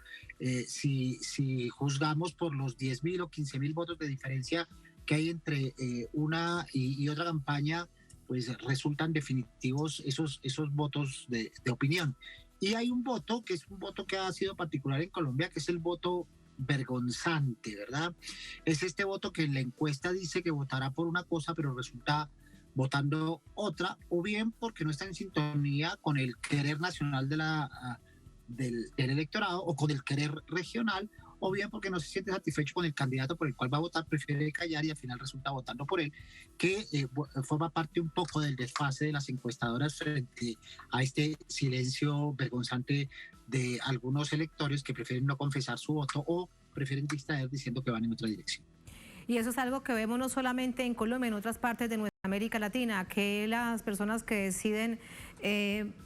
si juzgamos por los 10.000 o 15.000 votos de diferencia que hay entre una y otra campaña, pues resultan definitivos esos votos de opinión. Y hay un voto que es un voto que ha sido particular en Colombia, que es el voto vergonzante, ¿verdad? Es este voto que en la encuesta dice que votará por una cosa, pero resulta votando otra, o bien porque no está en sintonía con el querer nacional del electorado o con el querer regional, o bien porque no se siente satisfecho con el candidato por el cual va a votar, prefiere callar y al final resulta votando por él, que forma parte un poco del desfase de las encuestadoras frente a este silencio vergonzante de algunos electores que prefieren no confesar su voto o prefieren distraer diciendo que van en otra dirección. Y eso es algo que vemos no solamente en Colombia, en otras partes de nuestra América Latina, que las personas que deciden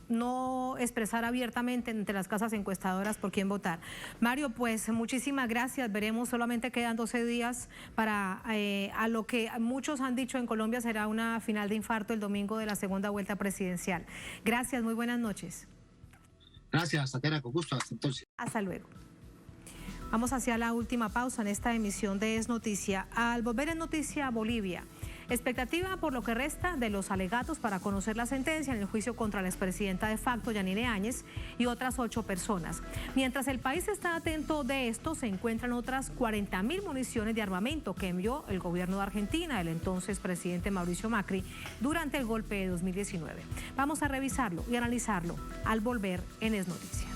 no expresar abiertamente entre las casas encuestadoras por quién votar. Mario, pues muchísimas gracias. Veremos, solamente quedan 12 días para a lo que muchos han dicho en Colombia será una final de infarto el domingo de la segunda vuelta presidencial. Gracias, muy buenas noches. Gracias, Tatiana, con gusto. Hasta entonces. Hasta luego. Vamos hacia la última pausa en esta emisión de Es Noticia. Al volver en Noticia Bolivia, expectativa por lo que resta de los alegatos para conocer la sentencia en el juicio contra la expresidenta de facto, Yanine Áñez, y otras 8 personas. Mientras el país está atento de esto, se encuentran otras 40.000 municiones de armamento que envió el gobierno de Argentina, el entonces presidente Mauricio Macri, durante el golpe de 2019. Vamos a revisarlo y analizarlo al volver en Es Noticia.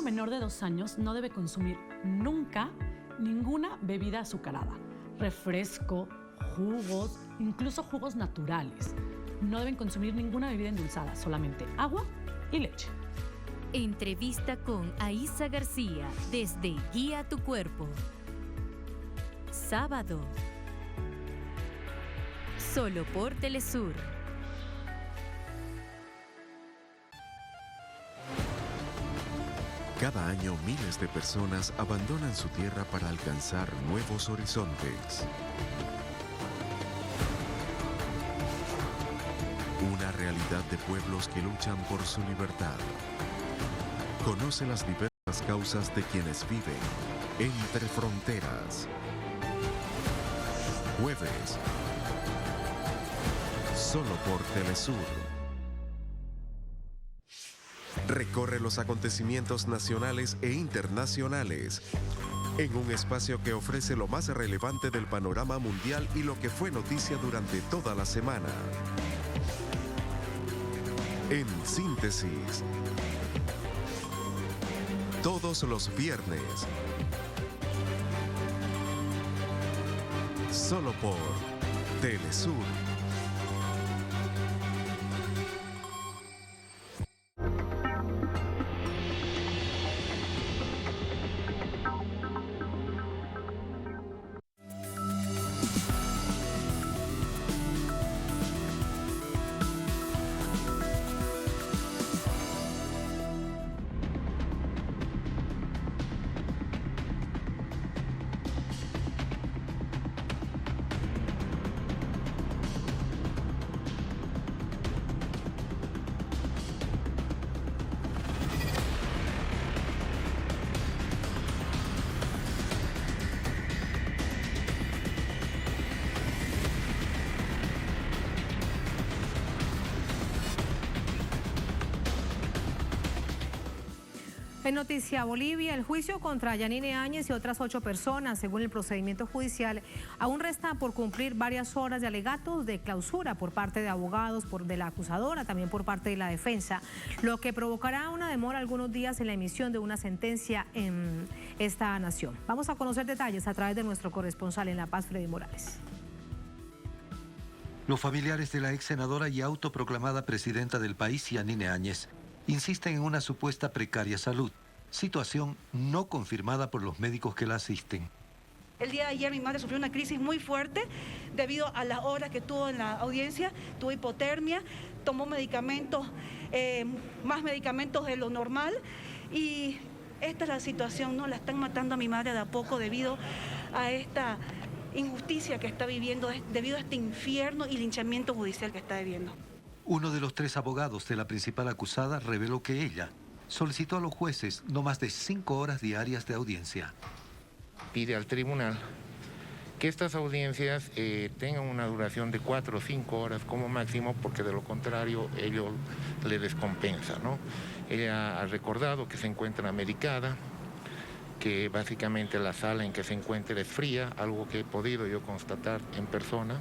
Menor de 2 años no debe consumir nunca ninguna bebida azucarada, refresco, jugos, incluso jugos naturales. No deben consumir ninguna bebida endulzada, solamente agua y leche. Entrevista con Aisa García desde Guía tu Cuerpo. Sábado. Solo por Telesur. Cada año miles de personas abandonan su tierra para alcanzar nuevos horizontes. Una realidad de pueblos que luchan por su libertad. Conoce las diversas causas de quienes viven entre fronteras. Jueves. Solo por Telesur. Recorre los acontecimientos nacionales e internacionales en un espacio que ofrece lo más relevante del panorama mundial y lo que fue noticia durante toda la semana. En síntesis, todos los viernes, solo por Telesur. En Noticia Bolivia, el juicio contra Yanine Áñez y otras 8 personas, según el procedimiento judicial, aún resta por cumplir varias horas de alegatos de clausura por parte de abogados, de la acusadora, también por parte de la defensa, lo que provocará una demora algunos días en la emisión de una sentencia en esta nación. Vamos a conocer detalles a través de nuestro corresponsal en La Paz, Freddy Morales. Los familiares de la ex senadora y autoproclamada presidenta del país, Yanine Áñez, insisten en una supuesta precaria salud. situación no confirmada por los médicos que la asisten. El día de ayer mi madre sufrió una crisis muy fuerte debido a las horas que tuvo en la audiencia, tuvo hipotermia, tomó medicamentos, más medicamentos de lo normal y esta es la situación, ¿no? La están matando a mi madre de a poco debido a esta injusticia que está viviendo, debido a este infierno y linchamiento judicial que está viviendo. Uno de los 3 abogados de la principal acusada reveló que ella solicitó a los jueces no más de 5 horas diarias de audiencia. Pide al tribunal que estas audiencias tengan una duración de 4 o 5 horas como máximo, porque de lo contrario ello le descompensa, ¿no? Ella ha recordado que se encuentra medicada, que básicamente la sala en que se encuentra es fría, algo que he podido yo constatar en persona.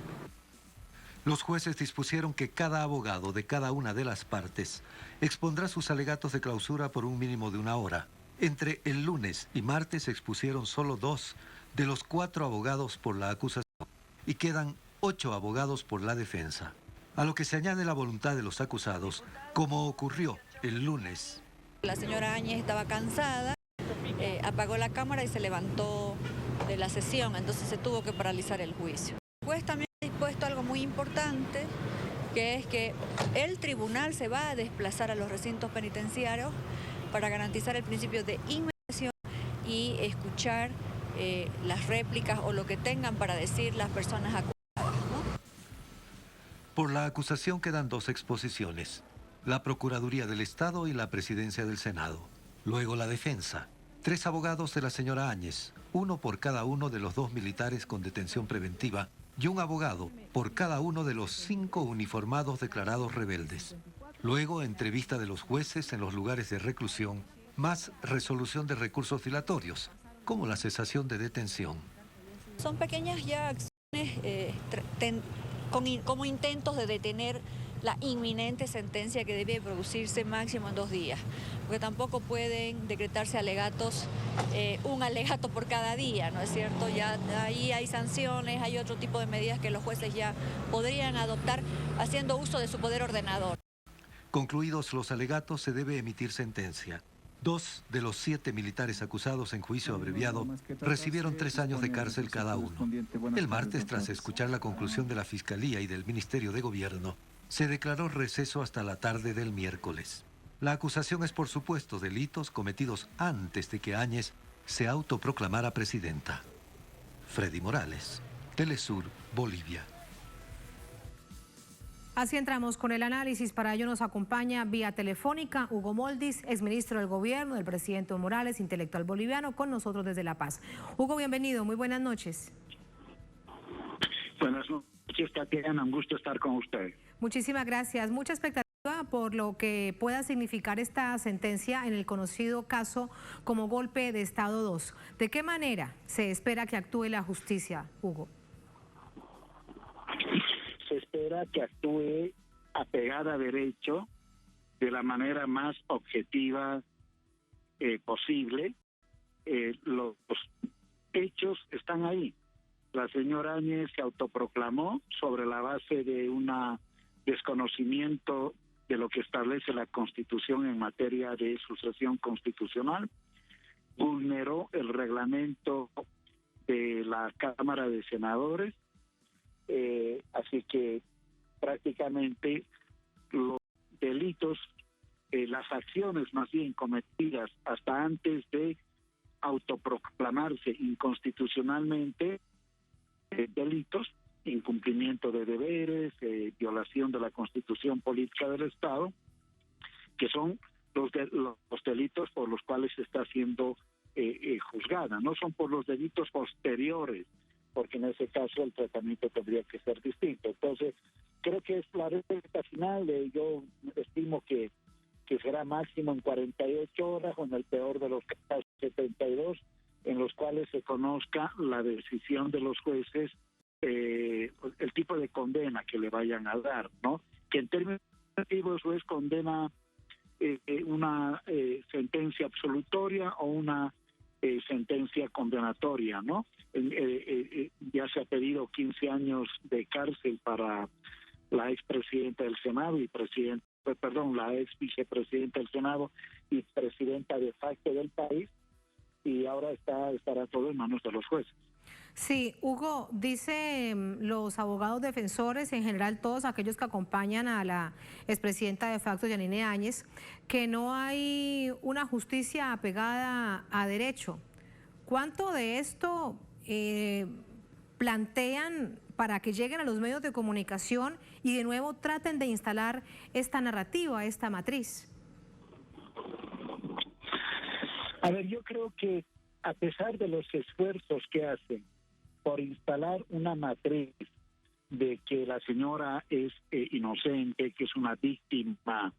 Los jueces dispusieron que cada abogado de cada una de las partes expondrá sus alegatos de clausura por un mínimo de 1 hora. Entre el lunes y martes se expusieron solo 2 de los 4 abogados por la acusación y quedan 8 abogados por la defensa. A lo que se añade la voluntad de los acusados, como ocurrió el lunes. La señora Áñez estaba cansada, apagó la cámara y se levantó de la sesión, entonces se tuvo que paralizar el juicio. El juez también ha dispuesto algo muy importante, que es que el tribunal se va a desplazar a los recintos penitenciarios para garantizar el principio de inmediación y escuchar las réplicas o lo que tengan para decir las personas acusadas, ¿no? Por la acusación quedan 2 exposiciones, la Procuraduría del Estado y la Presidencia del Senado. Luego la defensa, 3 abogados de la señora Áñez, 1 por cada uno de los 2 militares con detención preventiva y un abogado por cada uno de los 5 uniformados declarados rebeldes. Luego, entrevista de los jueces en los lugares de reclusión, más resolución de recursos dilatorios, como la cesación de detención. Son pequeñas ya acciones como intentos de detener la inminente sentencia que debe producirse máximo en 2 días, porque tampoco pueden decretarse alegatos, un alegato por cada día, ¿no es cierto? Ya ahí hay sanciones, hay otro tipo de medidas que los jueces ya podrían adoptar haciendo uso de su poder ordenador. Concluidos los alegatos, se debe emitir sentencia. 2 de los 7 militares acusados en juicio abreviado recibieron 3 años de cárcel cada uno. El martes, tras escuchar la conclusión de la Fiscalía y del Ministerio de Gobierno, se declaró receso hasta la tarde del miércoles. La acusación es por supuestos delitos cometidos antes de que Áñez se autoproclamara presidenta. Freddy Morales, Telesur, Bolivia. Así entramos con el análisis. Para ello nos acompaña vía telefónica Hugo Moldis, exministro del gobierno del presidente Evo Morales, intelectual boliviano, con nosotros desde La Paz. Hugo, bienvenido, muy buenas noches. Buenas noches, Tatiana, un gusto estar con usted. Muchísimas gracias. Mucha expectativa por lo que pueda significar esta sentencia en el conocido caso como golpe de Estado 2. ¿De qué manera se espera que actúe la justicia, Hugo? Se espera que actúe apegada a derecho, de la manera más objetiva posible. Los hechos están ahí. La señora Áñez se autoproclamó sobre la base de un desconocimiento de lo que establece la Constitución en materia de sucesión constitucional. Vulneró el reglamento de la Cámara de Senadores. Así que prácticamente los delitos, las acciones más bien cometidas hasta antes de autoproclamarse inconstitucionalmente, delitos, incumplimiento de deberes, violación de la Constitución Política del Estado, que son los delitos por los cuales se está siendo juzgada. No son por los delitos posteriores, porque en ese caso el tratamiento tendría que ser distinto. Entonces, creo que es la recta final. Yo estimo que será máximo en 48 horas, o en el peor de los casos 72, en los cuales se conozca la decisión de los jueces, el tipo de condena que le vayan a dar, ¿no? Que en términos administrativos el juez condena una sentencia absolutoria o una sentencia condenatoria, ¿no? Ya se ha pedido 15 años de cárcel para la expresidenta del Senado y presidente la ex vicepresidenta del Senado y presidenta de facto del país, y ahora estará todo en manos de los jueces. Sí, Hugo, dicen los abogados defensores, en general todos aquellos que acompañan a la expresidenta de facto, Yanine Áñez, que no hay una justicia apegada a derecho. ¿Cuánto de esto plantean para que lleguen a los medios de comunicación y de nuevo traten de instalar esta narrativa, esta matriz? A ver, yo creo que a pesar de los esfuerzos que hacen por instalar una matriz de que la señora es inocente, que es una víctima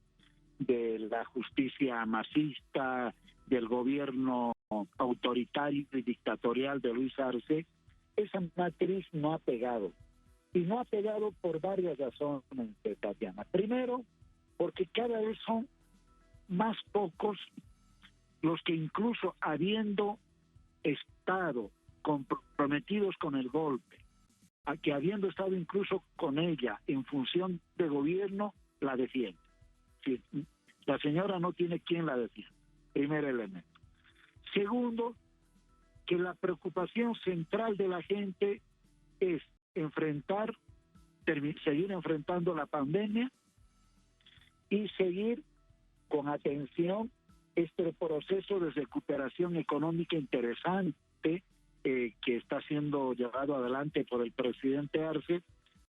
de la justicia masista, del gobierno autoritario y dictatorial de Luis Arce, esa matriz no ha pegado. Y no ha pegado por varias razones, Tatiana. Primero, porque cada vez son más pocos los que, incluso habiendo estado comprometidos con el golpe, a que habiendo estado incluso con ella en función de gobierno, la defiende. Sí, la señora no tiene quien la defienda. Primer elemento. Segundo, que la preocupación central de la gente es seguir enfrentando la pandemia y seguir con atención este proceso de recuperación económica interesante que está siendo llevado adelante por el presidente Arce.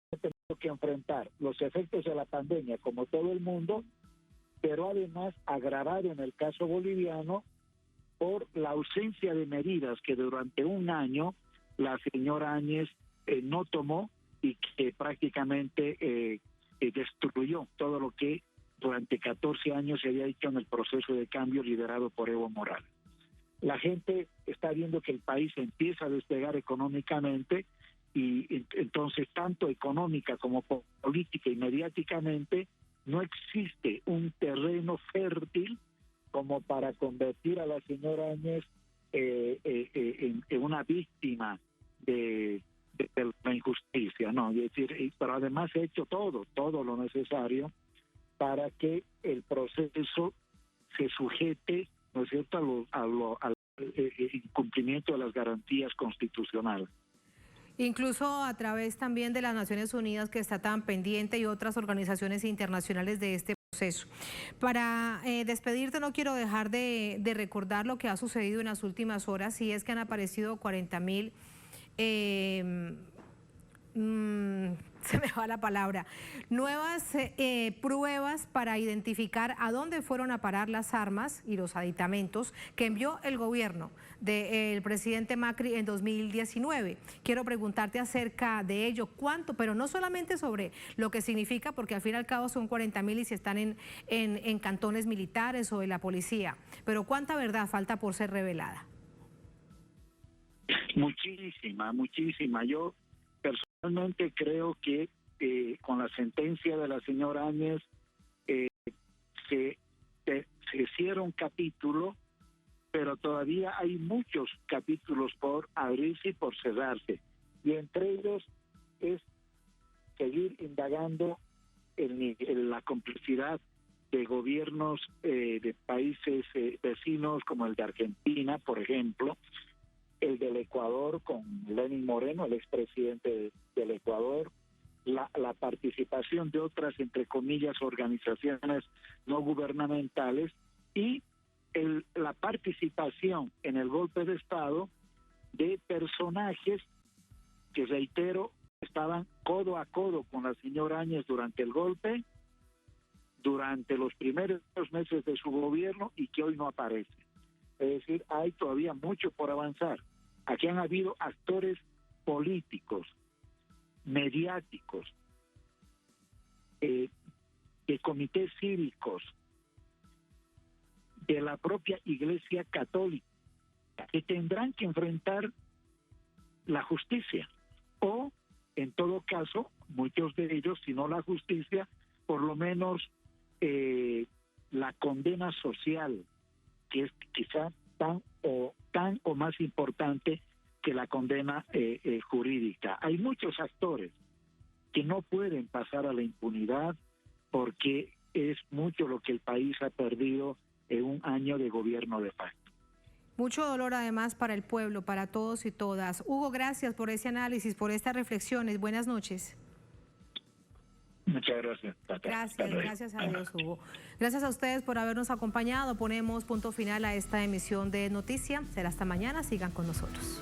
Tenemos que enfrentar los efectos de la pandemia como todo el mundo, pero además agravado en el caso boliviano por la ausencia de medidas que durante un año la señora Áñez no tomó y que prácticamente destruyó todo lo que durante 14 años se había hecho en el proceso de cambio liderado por Evo Morales. La gente está viendo que el país empieza a despegar económicamente y entonces tanto económica como política y mediáticamente no existe un terreno fértil como para convertir a la señora Áñez en una víctima de la injusticia, ¿no? Es decir, pero además ha hecho todo lo necesario para que el proceso se sujete, ¿no es cierto?, al cumplimiento de las garantías constitucionales. Incluso a través también de las Naciones Unidas, que está tan pendiente, y otras organizaciones internacionales de este proceso. Para despedirte, no quiero dejar de recordar lo que ha sucedido en las últimas horas, y es que han aparecido 40.000 se me va la palabra, nuevas pruebas para identificar a dónde fueron a parar las armas y los aditamentos que envió el gobierno del presidente Macri en 2019. Quiero preguntarte acerca de ello, cuánto, pero no solamente sobre lo que significa, porque al fin y al cabo son 40.000 y si están en cantones militares o de la policía, pero cuánta verdad falta por ser revelada. Muchísima. Yo personalmente creo que con la sentencia de la señora Áñez se cierra un capítulo, pero todavía hay muchos capítulos por abrirse y por cerrarse. Y entre ellos es seguir indagando en la complicidad de gobiernos de países vecinos como el de Argentina, por ejemplo, el del Ecuador con Lenín Moreno, el expresidente del Ecuador, la participación de otras, entre comillas, organizaciones no gubernamentales y la participación en el golpe de Estado de personajes que, reitero, estaban codo a codo con la señora Áñez durante el golpe, durante los primeros meses de su gobierno y que hoy no aparecen. Es decir, hay todavía mucho por avanzar. Aquí han habido actores políticos, mediáticos, de comités cívicos, de la propia Iglesia Católica, que tendrán que enfrentar la justicia, o en todo caso, muchos de ellos, si no la justicia, por lo menos la condena social, que es quizá tan o más importante que la condena jurídica. Hay muchos actores que no pueden pasar a la impunidad porque es mucho lo que el país ha perdido en un año de gobierno de facto. Mucho dolor además para el pueblo, para todos y todas. Hugo, gracias por ese análisis, por estas reflexiones. Buenas noches. Muchas gracias. Gracias a Dios, Hugo. Gracias a ustedes por habernos acompañado. Ponemos punto final a esta emisión de Noticia. Será hasta mañana. Sigan con nosotros.